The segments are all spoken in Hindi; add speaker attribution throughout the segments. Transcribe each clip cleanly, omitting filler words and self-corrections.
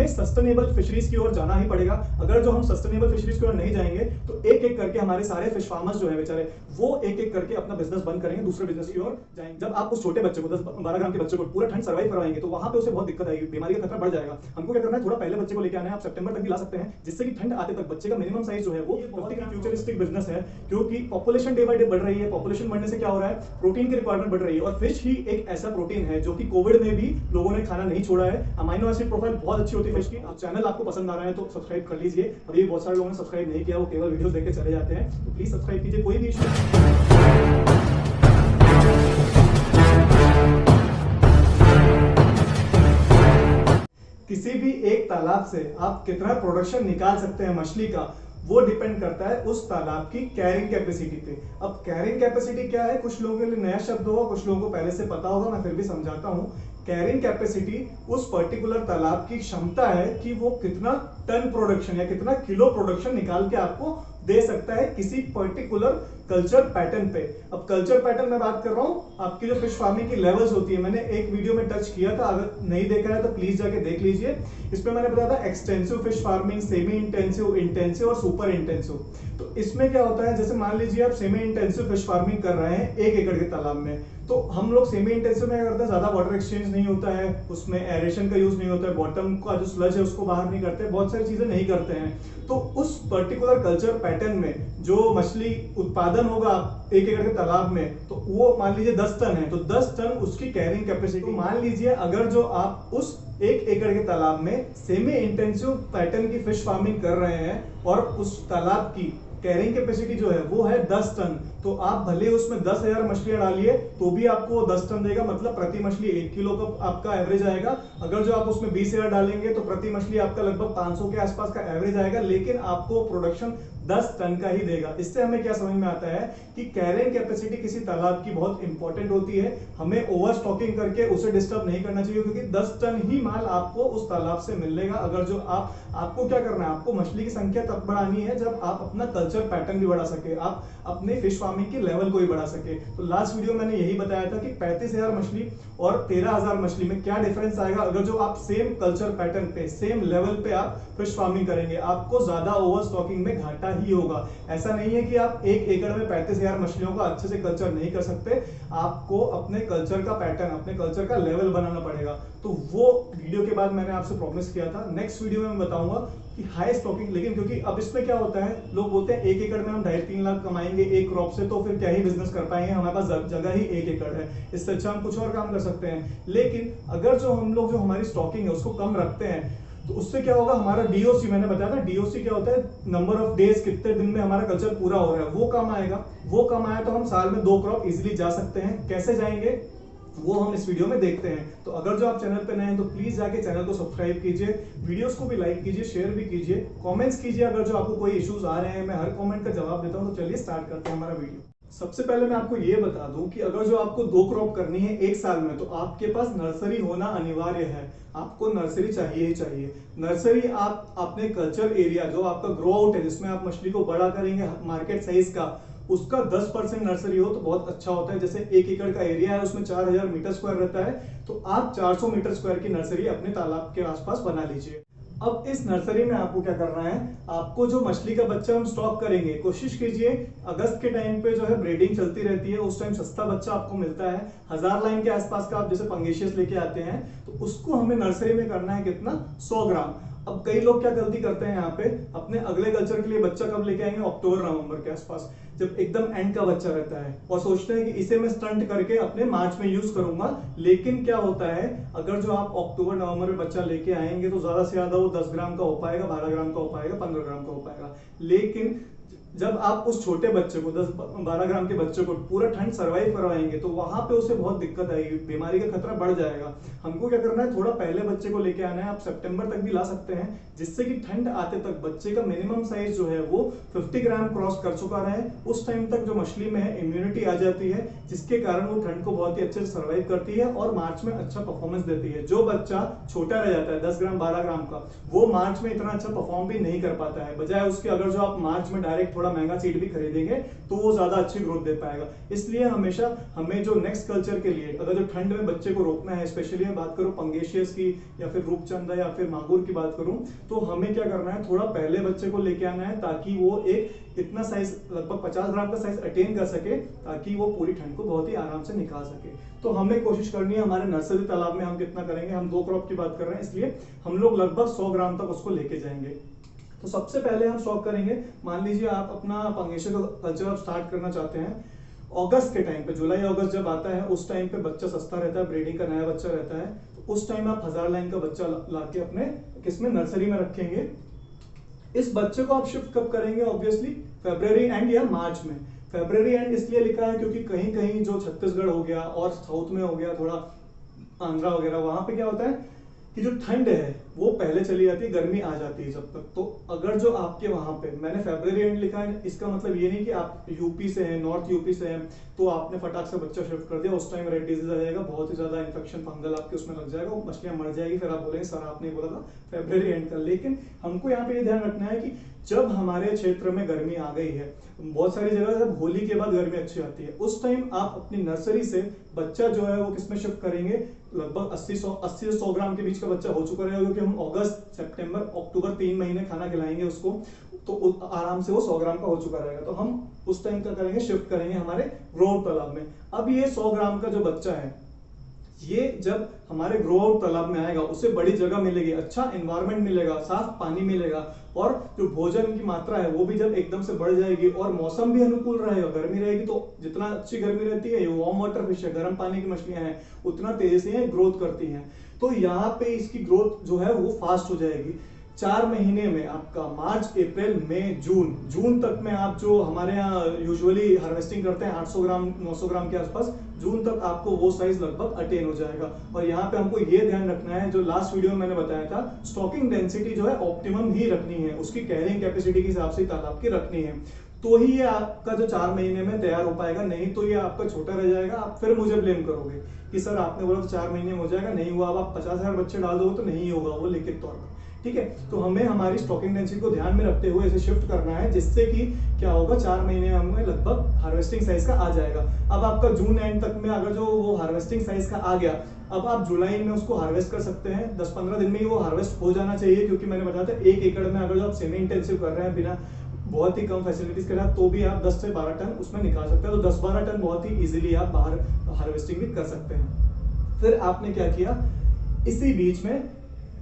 Speaker 1: सस्टेनेबल फिशरीज की ओर जाना ही पड़ेगा। अगर जो हम सस्टेनेबल फिशरीज की ओर नहीं जाएंगे तो एक एक करके हमारे सारे फिश फार्मर्स जो है बेचारे वो एक एक करके अपना बिजनेस बंद करेंगे, दूसरे बिजनेस की ओर जाएंगे। जब आप उस छोटे बच्चे को 10-12 ग्राम के बच्चे को पूरा ठंड सर्वाइव करवाएंगे तो वहां पे उसे बहुत दिक्कत आएगी, बीमारी का खतरा बढ़ जाएगा। हमको क्या करना है, थोड़ा पहले बच्चे को लेके आना है, आप सितंबर तक भी ला सकते हैं, जिससे कि ठंड आते तक बच्चे का मिनिमम साइज जो है वो बहुत ही फ्यूचरिस्टिक बिजनेस है। क्योंकि पॉपुलेशन डे बाय डे बढ़ रही है, पॉपुलेशन बढ़ने से क्या हो रहा है, प्रोटीन की रिक्वायरमेंट बढ़ रही है और फिश ही एक ऐसा प्रोटीन है जो कि कोविड में भी लोगों ने खाना नहीं छोड़ा है। अमाइनो एसिड प्रोफाइल बहुत अच्छी होती है फिश की। चैनल आपको पसंद आ रहा है तो सब्सक्राइब कर लीजिए। अभी बहुत सारे लोगों ने सब्सक्राइब नहीं किया, वो केवल वीडियोस देख के चले जाते हैं, तो प्लीज सब्सक्राइब कीजिए। कोई भी इशू किसी भी एक तालाब से आप कितना प्रोडक्शन निकाल सकते हैं मछली का, वो डिपेंड करता है उस तालाब की कैरिंग कैपेसिटी पे। अब कैरिंग कैपेसिटी क्या है, कुछ लोगों के लिए नया शब्द होगा, कुछ लोगों को पहले से पता होगा, मैं फिर भी समझाता हूँ। कैरिंग कैपेसिटी उस पर्टिकुलर तालाब की क्षमता है कि वो कितना टन प्रोडक्शन या कितना किलो प्रोडक्शन निकाल के आपको दे सकता है किसी पर्टिकुलर कल्चर पैटर्न पे। अब कल्चर पैटर्न में बात कर रहा हूँ, आपकी जो फिश फार्मिंग की लेवल्स होती है, मैंने एक वीडियो में टच किया था, अगर नहीं देखा है तो प्लीज जाके देख लीजिए। इसमें मैंने बताया था extensive fish farming, semi intensive, intensive और सुपर इंटेंसिव। तो इसमें क्या होता है, जैसे मान लीजिए आप सेमी इंटेंसिव फिश फार्मिंग कर रहे हैं 1 एकड़ के तालाब में, तो हम लोग सेमी इंटेंसिव में करते हैं, ज्यादा वाटर एक्सचेंज नहीं होता है, उसमें एरेशन का यूज नहीं होता है, बॉटम का जो स्लज है उसको बाहर नहीं करते, बहुत सारी चीजें नहीं करते हैं। तो उस पर्टिकुलर कल्चर पैटर्न में जो मछली उत्पादन होगा 1 एकड़ के तालाब में, तो वो मान लीजिए 10 टन है, तो 10 टन उसकी कैरिंग कैपेसिटी। तो मान लीजिए अगर जो आप उस 1 एकड़ के तालाब में सेमी इंटेंसिव पैटर्न की फिश फार्मिंग कर रहे हैं और उस तालाब की कैरिंग कैपेसिटी जो है वो है 10 टन, तो आप भले उसमें 10,000 मछलियां डालिए तो भी आपको 10 टन देगा, मतलब प्रति मछली 1 किलो का आपका एवरेज आएगा। अगर जो आप उसमें 20,000 डालेंगे तो प्रति मछली आपका लगभग 500 के आसपास का एवरेज आएगा, लेकिन आपको प्रोडक्शन 10 टन का ही देगा। इससे हमें क्या समझ में आता है कि कैरिंग कैपेसिटी किसी तालाब की बहुत इंपॉर्टेंट होती है। हमें ओवर स्टॉकिंग करके उसे डिस्टर्ब नहीं करना चाहिए, क्योंकि 10 टन ही माल आपको उस तालाब से मिलेगा। अगर जो आपको क्या करना है, आपको मछली की संख्या तब बढ़ानी है जब आप अपना कल्चर पैटर्न भी बढ़ा सके, आप अपने फिश फार्मिंग की लेवल को भी बढ़ा सके। तो लास्ट वीडियो मैंने यही बताया था कि 35,000 मछली और 13,000 मछली में क्या डिफरेंस आएगा अगर जो आप सेम कल्चर पैटर्न पे, सेम लेवल पे आप फिश फार्मिंग करेंगे। आपको ज्यादा ओवर स्टॉकिंग में घाटा ही होगा। ऐसा नहीं है कि आप 1 एकड़ में 35,000 मछलियों का अच्छे से कल्चर नहीं कर सकते, आपको अपने कल्चर का पैटर्न, अपने कल्चर का लेवल बनाना पड़ेगा। तो वो वीडियो के बाद मैंने आपसे प्रॉमिस किया था नेक्स्ट वीडियो में मैं बताऊंगा कि हाई स्टॉकिंग। लेकिन क्योंकि अब इसमें क्या होता है, लोग बोलते हैं 1 एकड़ में हम 2.5-3 लाख कमाएंगे एक क्रॉप से, तो फिर क्या ही बिजनेस कर पाएंगे, हमारे पास जगह ही 1 एकड़ है, इससे अच्छा हम कुछ और काम कर सकते हैं। लेकिन अगर जो हम लोग जो हमारी स्टॉकिंग है उसको कम रखते हैं तो उससे क्या होगा, हमारा डीओसी, मैंने बताया था डीओसी क्या होता है, नंबर ऑफ डेज, कितने दिन में हमारा कल्चर पूरा हो रहा है, वो कम आएगा। वो कम आया तो हम साल में 2 क्रॉप इजीली जा सकते हैं। कैसे जाएंगे वो हम इस वीडियो में देखते हैं। तो अगर जो आप चैनल पे नए हैं तो प्लीज जाके चैनल को सब्सक्राइब कीजिए, वीडियोस को भी लाइक कीजिए, शेयर भी कीजिए, कमेंट्स कीजिए अगर जो आपको कोई इश्यूज आ रहे हैं, मैं हर कमेंट का जवाब देता हूं। तो चलिए स्टार्ट करते हैं हमारा वीडियो। सबसे पहले मैं आपको ये बता दूं कि अगर जो आपको 2 क्रॉप करनी है 1 साल में, तो आपके पास नर्सरी होना अनिवार्य है। आपको नर्सरी चाहिए ही चाहिए। नर्सरी आप अपने कल्चर एरिया, जो आपका ग्रो आउट है जिसमें आप मछली को बड़ा करेंगे मार्केट साइज का, उसका 10% नर्सरी हो तो बहुत अच्छा होता है। जैसे 1 एकड़ का एरिया है, उसमें 4,000 मीटर स्क्वायर रहता है, तो आप 400 मीटर स्क्वायर की नर्सरी अपने तालाब के आसपास बना लीजिए। अब इस नर्सरी में आपको क्या करना है, आपको जो मछली का बच्चा हम स्टॉक करेंगे, कोशिश कीजिए अगस्त के टाइम पे जो है ब्रीडिंग चलती रहती है, उस टाइम सस्ता बच्चा आपको मिलता है। 1000 लाइन के आसपास का आप जैसे पंगेशियस लेके आते हैं, तो उसको हमें नर्सरी में करना है कितना, 100 ग्राम। अब कई लोग क्या गलती करते हैं यहाँ पे, अपने अगले कल्चर के लिए बच्चा कब लेके आएंगे, अक्टूबर नवंबर के आसपास, जब एकदम एंड का बच्चा रहता है, और सोचते हैं कि इसे मैं स्टंट करके अपने मार्च में यूज करूंगा। लेकिन क्या होता है, अगर जो आप अक्टूबर नवंबर में बच्चा लेके आएंगे तो ज्यादा से ज्यादा वो 10 ग्राम का हो पाएगा, 12 ग्राम का हो पाएगा, 15 ग्राम का हो पाएगा। लेकिन जब आप उस छोटे बच्चे को 10-12 ग्राम के बच्चे को पूरा ठंड सर्वाइव करवाएंगे तो वहां पे उसे बहुत दिक्कत आएगी, बीमारी का खतरा बढ़ जाएगा। हमको क्या करना है, थोड़ा पहले बच्चे को लेके आना है, आप सितंबर तक भी ला सकते हैं, जिससे कि ठंड आते तक बच्चे का मिनिमम साइज जो है वो 50 ग्राम क्रॉस कर चुका रहे। उस टाइम तक जो मछली में है इम्यूनिटी आ जाती है, जिसके कारण वो ठंड को बहुत ही अच्छे से सर्वाइव करती है और मार्च में अच्छा परफॉर्मेंस देती है। जो बच्चा छोटा रह जाता है 10 ग्राम 12 ग्राम का, वो मार्च में इतना अच्छा परफॉर्म भी नहीं कर पाता है। बजाय उसके अगर जो आप मार्च में डायरेक्ट थोड़ा थोड़ा महंगा सीड भी खरीदेंगे तो वो ज्यादा अच्छी ग्रोथ दे पाएगा। इसलिए हमेशा हमें जो नेक्स्ट कल्चर के लिए, अगर जो ठंड में बच्चे को रोकना है, स्पेशली मैं बात करूं पंगेशियस की या फिर रूपचंदा या फिर मांगूर की बात करूं, तो हमें क्या करना है, थोड़ा पहले बच्चे को लेके आना है ताकि वो एक इतना साइज लगभग 50 ग्राम का साइज अटेन कर सके, ताकि वो पूरी ठंड को बहुत ही आराम से निकाल सके। तो हमें कोशिश करनी है, हमारे नर्सरी तालाब में हम कितना करेंगे, हम 2 क्रॉप की बात कर रहे हैं इसलिए हम लोग लगभग 100 ग्राम तक उसको लेके जाएंगे। तो सबसे पहले हम स्टॉक करेंगे, मान लीजिए आप अपना पंगेशिया का कल्चर आप स्टार्ट करना चाहते हैं अगस्त के टाइम पे, जुलाई अगस्त जब आता है उस टाइम पे बच्चा सस्ता रहता है, ब्रीडिंग का नया बच्चा रहता है, तो उस टाइम आप 1000 लाइन का बच्चा लाके अपने किसमें नर्सरी में रखेंगे। इस बच्चे को आप शिफ्ट कब करेंगे, ऑब्वियसली फरवरी एंड या मार्च में। फरवरी एंड इसलिए लिखा है क्योंकि कहीं कहीं जो छत्तीसगढ़ हो गया और साउथ में हो गया, थोड़ा आंध्रा वगैरह, वहां पे क्या होता है कि जो ठंड है वो पहले चली जाती है, गर्मी आ जाती है जब तक। तो अगर जो आपके वहां पे, मैंने फरवरी एंड लिखा है, इसका मतलब ये नहीं कि आप यूपी से हैं, नॉर्थ यूपी से हैं, तो आपने फटाक से बच्चा शिफ्ट कर दिया, उस टाइम रेड डिजीज आ जाएगा, बहुत ही ज्यादा इन्फेक्शन फंगल आपके उसमें लग जाएगा, वो मछलियां मर जाएगी, फिर आप बोलेंगे सर आपने बोला था फरवरी एंड का। लेकिन हमको यहाँ पे ये ध्यान रखना है कि जब हमारे क्षेत्र में गर्मी आ गई है, बहुत सारी जगह जब होली के बाद गर्मी अच्छी आती है, उस टाइम आप अपनी नर्सरी से बच्चा जो है वो किसमें शिफ्ट करेंगे, लगभग 80 से 100 ग्राम के बीच का बच्चा हो चुका रहेगा, क्योंकि हम अगस्त, सितंबर, अक्टूबर 3 महीने खाना खिलाएंगे उसको, तो आराम से वो 100 ग्राम का हो चुका रहेगा। तो हम उस टाइम क्या करेंगे, शिफ्ट करेंगे हमारे ग्रो आउट तालाब में। अब ये 100 ग्राम का जो बच्चा है, ये जब हमारे ग्रो आउट तालाब में आएगा, उसे बड़ी जगह मिलेगी, अच्छा एनवायरनमेंट मिलेगा, साफ पानी मिलेगा, और जो भोजन की मात्रा है वो भी जब एकदम से बढ़ जाएगी और मौसम भी अनुकूल रहेगा, गर्मी रहेगी, तो जितना अच्छी गर्मी रहती है, ये वार्म वाटर फिश है, गर्म पानी की मछलियां हैं, उतना तेजी से ग्रोथ करती हैं। तो यहाँ पे इसकी ग्रोथ जो है वो फास्ट हो जाएगी। 4 महीने में आपका मार्च, अप्रैल, मई, जून तक में आप जो हमारे यहाँ यूजुअली हार्वेस्टिंग करते हैं 800 ग्राम 900 ग्राम के आसपास, जून तक आपको वो साइज लगभग अटेन हो जाएगा। और यहाँ पे हमको ये ध्यान रखना है, जो लास्ट वीडियो में मैंने बताया था, स्टॉकिंग डेंसिटी जो है ऑप्टिमम ही रखनी है, उसकी कैरिंग कैपेसिटी के हिसाब से तालाब की रखनी है, तो ही ये आपका जो 4 महीने में तैयार हो पाएगा, नहीं तो ये आपका छोटा रह जाएगा। आप फिर मुझे ब्लेम करोगे कि सर आपने बोला तो 4 महीने में हो जाएगा, नहीं हुआ, अब आप 50,000 बच्चे डाल दोगे तो नहीं होगा वो लिखित तौर पर, ठीक है। तो हमें हमारी स्टॉकिंग डेंसिटी को ध्यान में रखते हुए इसे शिफ्ट करना है, जिससे कि क्या होगा, 4 महीने में हमें लगभग हार्वेस्टिंग साइज का आ जाएगा। अब आपका जून एंड तक में अगर जो वो हार्वेस्टिंग साइज का आ गया, अब आप जुलाई में उसको हार्वेस्ट कर सकते हैं, 10-15 दिन में ही वो हार्वेस्ट हो जाना चाहिए, क्योंकि मैंने बताया था 1 एकड़ में अगर जो आप सेमी इंटेंसिव कर रहे हैं बिना बहुत ही कम फैसिलिटीज के साथ, तो भी आप 10 से 12 टन उसमें निकाल सकते हैं। तो 10-12 टन बहुत ही इजीली आप बाहर हार्वेस्टिंग भी कर सकते हैं। फिर आपने क्या किया, इसी बीच में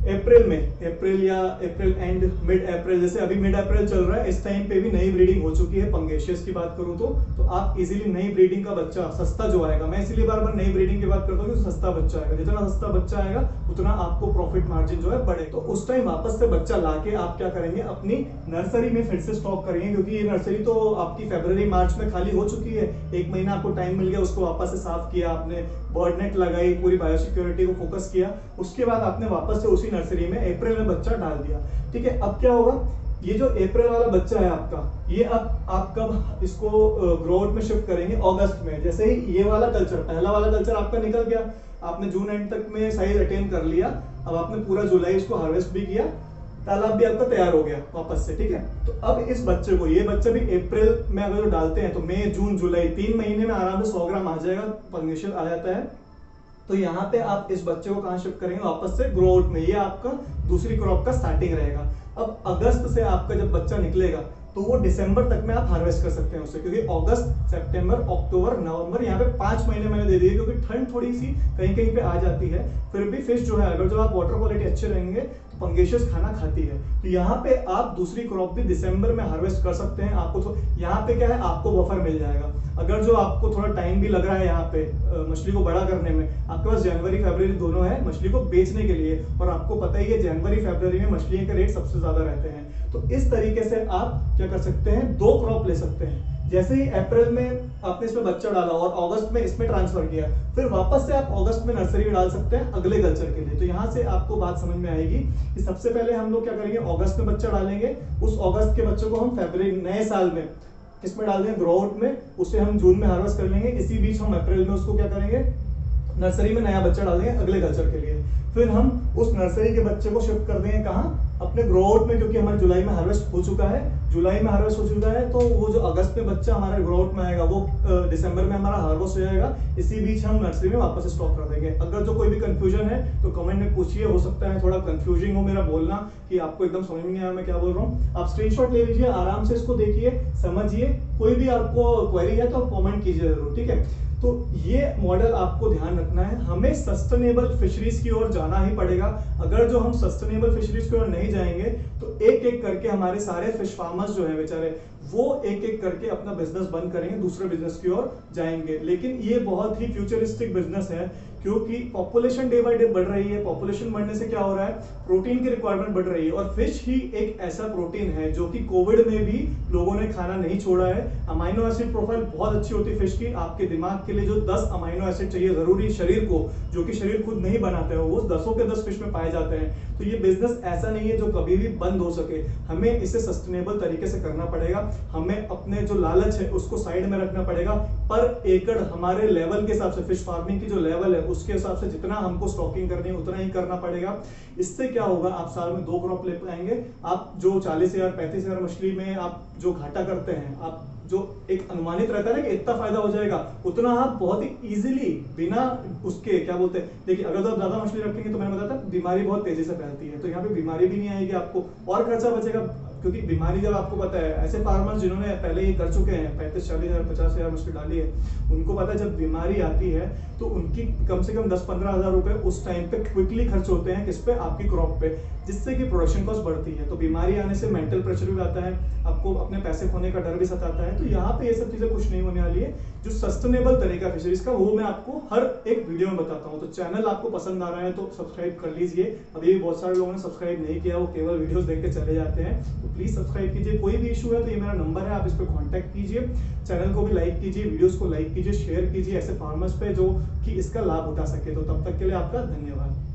Speaker 1: अप्रैल या अप्रैल एंड मिड अप्रैल, जैसे अभी मिड अप्रैल चल रहा है, इस टाइम पे भी नई ब्रीडिंग हो चुकी है। पंगेशियस की बात करूं तो आप इजीली नई ब्रीडिंग का बच्चा सस्ता जो आएगा, मैं इसीलिए बार बार नई ब्रीडिंग की बात करता हूं कि सस्ता बच्चा आएगा, जितना सस्ता बच्चा आएगा उतना आपको प्रॉफिट मार्जिन जो है बढ़े। तो उस टाइम वापस से बच्चा लाके आप क्या करेंगे, अपनी नर्सरी में फिर से स्टॉक करेंगे, क्योंकि ये नर्सरी तो आपकी फरवरी मार्च में खाली हो चुकी है, 1 महीना आपको टाइम मिल गया, उसको वापस से साफ किया आपने, बर्ड नेट लगाई, पूरी बायोसिक्योरिटी को फोकस किया, उसके बाद आपने वापस से उसी नर्सरी में अप्रैल में बच्चा डाल दिया, ठीक है। अब क्या होगा, ये जो अप्रैल वाला बच्चा है आपका, ये अब आप कब इसको ग्रो आउट में शिफ्ट करेंगे, अगस्त में। जैसे ही ये वाला कल्चर, पहला वाला कल्चर आपका निकल गया, आपने जून एंड तक में साइज अटेन कर लिया, अब आपने पूरा जुलाई इसको हार्वेस्ट भी किया, तालाब भी आपका तैयार हो गया वापस से, ठीक है। तो अब इस बच्चे को, ये बच्चा भी अप्रैल में अगर जो डालते हैं तो मई, जून, जुलाई 3 महीने में आराम से 100 ग्राम आ जाएगा, पंगेशियल आ जाता है। तो यहाँ पे आप इस बच्चे को कहाँ शिफ्ट करेंगे, वापस से ग्रो आउट में। ये आपका दूसरी क्रॉप का स्टार्टिंग रहेगा। अब अगस्त से आपका जब बच्चा निकलेगा तो वो दिसंबर तक में आप हार्वेस्ट कर सकते हैं उससे, क्योंकि अगस्त, सितंबर, अक्टूबर, नवंबर, यहाँ पे 5 महीने मैंने दे दिए, क्योंकि ठंड थोड़ी सी कहीं कहीं पे आ जाती है, फिर भी फिश जो है, अगर जो आप वाटर क्वालिटी अच्छे रहेंगे तो पंगेशियस खाना खाती है। तो यहाँ पे आप दूसरी क्रॉप भी दिसंबर में हार्वेस्ट कर सकते हैं। आपको तो यहाँ पे क्या है, आपको बफर मिल जाएगा। अगर जो आपको थोड़ा टाइम भी लग रहा है यहाँ पे मछली को बड़ा करने में, आपके पास जनवरी फरवरी दोनों है मछली को बेचने के लिए, और आपको पता ही है जनवरी फरवरी में मछली के रेट सबसे ज्यादा रहते हैं। तो इस तरीके से आप क्या कर सकते हैं, 2 क्रॉप ले सकते हैं। जैसे ही अप्रैल में आपने इसमें बच्चा डाला और अगस्त में इसमें ट्रांसफर किया, फिर वापस से आप अगस्त में नर्सरी में डाल सकते हैं अगले कल्चर के लिए। तो यहाँ से आपको बात समझ में आएगी कि सबसे पहले हम लोग क्या करेंगे, अगस्त में बच्चा डालेंगे, उस अगस्त के बच्चों को हम फरवरी नए साल में किसमें डाल देंगे, ग्रो आउट में, उसे हम जून में हार्वेस्ट कर लेंगे। इसी बीच हम अप्रैल में उसको क्या करेंगे, नर्सरी में नया बच्चा डाल देंगे अगले कल्चर के लिए। फिर हम उस नर्सरी के बच्चे को शिफ्ट कर देंगे कहाँ, अपने ग्रो आउट में, क्योंकि हमारे जुलाई में हार्वेस्ट हो चुका है, जुलाई में हार्वेस्ट हो चुका है, तो वो जो अगस्त में बच्चा हमारा ग्रो आउट में आएगा वो दिसंबर में हमारा हार्वेस्ट हो जाएगा। इसी बीच हम नर्सरी में वापस स्टॉक कर देंगे। अगर जो कोई भी कंफ्यूजन है तो कमेंट में पूछिए, हो सकता है थोड़ा कंफ्यूजिंग हो मेरा बोलना कि आपको एकदम समझ में नहीं आया मैं क्या बोल रहा हूँ। आप स्क्रीनशॉट ले लीजिए, आराम से इसको देखिए, समझिए, कोई भी आपको क्वेरी है तो कमेंट कीजिए जरूर, ठीक है। तो ये मॉडल आपको ध्यान रखना है, हमें सस्टेनेबल फिशरीज की ओर जाना ही पड़ेगा। अगर जो हम सस्टेनेबल फिशरीज की ओर नहीं जाएंगे तो एक एक करके हमारे सारे फिश फार्मर्स जो है बेचारे वो एक एक करके अपना बिजनेस बंद करेंगे, दूसरे बिजनेस की ओर जाएंगे। लेकिन ये बहुत ही फ्यूचरिस्टिक बिजनेस है, क्योंकि पॉपुलेशन डे बाय डे बढ़ रही है। पॉपुलेशन बढ़ने से क्या हो रहा है, प्रोटीन की रिक्वायरमेंट बढ़ रही है, और फिश ही एक ऐसा प्रोटीन है जो कि कोविड में भी लोगों ने खाना नहीं छोड़ा है। अमाइनो एसिड प्रोफाइल बहुत अच्छी होती है फिश की। आपके दिमाग के लिए जो 10 अमाइनो एसिड चाहिए जरूरी शरीर को, जो कि शरीर खुद नहीं बनाते हो, वो 10 के 10 फिश में पाए जाते हैं। तो ये बिजनेस ऐसा नहीं है जो कभी भी बंद हो सके, हमें इसे सस्टेनेबल तरीके से करना पड़ेगा। हमें अपने जो लालच है उसको साइड में रखना पड़ेगा। पर एकड़ हमारे लेवल के हिसाब से, फिश फार्मिंग की जो लेवल है उसके हिसाब से जितना हमको स्टॉकिंग करनी है उतना ही करना पड़ेगा। इससे क्या होगा, आप साल में 2 क्रॉप ले पाएंगे। आप जो 40,000 35,000 मछली में आप जो घाटा करते हैं, आप जो एक अनुमानित रहता है ना कि इतना फायदा हो जाएगा, उतना आप बहुत ही इजीली बिना उसके क्या बोलते हैं, देखिए अगर तो आप ज्यादा मछली रखेंगे तो मैंने बताया था बीमारी बहुत तेजी से फैलती है, तो यहाँ पे बीमारी भी नहीं आएगी आपको और खर्चा बचेगा। क्योंकि बीमारी जब आपको पता है, ऐसे फार्मर्स जिन्होंने पहले ये कर चुके हैं, 35-40,000 50,000 मछली डाली है, उनको पता है जब बीमारी आती है तो उनकी कम से कम 10-15 हज़ार रुपए उस टाइम पे क्विकली खर्च होते हैं। किस पे, आपकी क्रॉप पे, जिससे कि प्रोडक्शन कॉस्ट बढ़ती है। तो बीमारी आने से मेंटल प्रेशर भी आता है, आपको अपने पैसे खोने का डर भी सताता है। तो यहाँ पे ये सब चीजें कुछ नहीं होने वाली है। जो सस्टेनेबल तरीका फिशरीज का, वो मैं आपको हर एक वीडियो में बताता हूँ। तो चैनल आपको पसंद आ रहा है तो सब्सक्राइब कर लीजिए। अभी भी बहुत सारे लोगों ने सब्सक्राइब नहीं किया, वो केवल वीडियोस देख के चले जाते हैं, तो प्लीज सब्सक्राइब कीजिए। कोई भी इशू है तो ये मेरा नंबर है, आप इस पर कॉन्टैक्ट कीजिए। चैनल को भी लाइक कीजिए, वीडियोस को लाइक कीजिए, शेयर कीजिए ऐसे फार्मर्स पे जो कि इसका लाभ उठा सके। तो तब तक के लिए आपका धन्यवाद।